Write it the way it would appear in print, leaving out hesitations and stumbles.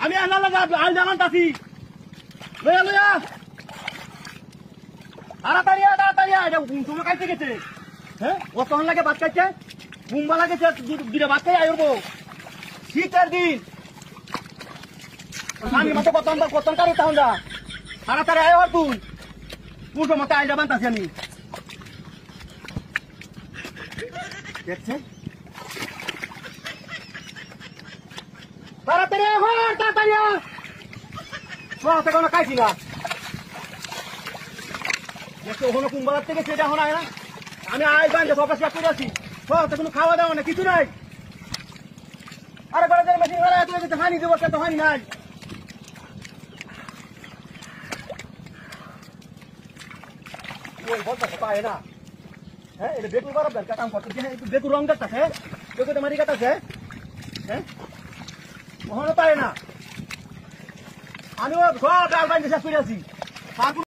আমি আল জানান্তাছি লইয়া লইয়া তাড়াতাড়ি তোমার কাছে গেছে হ্যাঁ ও তখন লাগে ভাত খাইছে ঘুমবা লাগেছে দুটা ভাত খাই আইব শীতের দিন আমি মতো কত কারো তখন যা তাড়াতাড়ি আয় আর তুই পুজো মতো আইডা বানতাছি আমি দেখছে তাড়াতাড়ি তাড়াতাড়ি কোনো খাইছি না দেখছো ওখানে কুম্বালার থেকে সেটা এখন আয় না আমি আয় বান্ধে সব শেষ করে আছি কোনো খাওয়া দাওয়া না কিছু নাই আরে বড় মেশিন হানি দেবো সে তো হানি নাই পায় না হ্যাঁ এটা বেকুর বরাবর কাম করতে বেকুর রং দেখতেছে বেকুর মারি কাটাছে হ্যাঁ ওখানে পায় না আমিও সব ডাল বাইন্দে শেষ করে আছি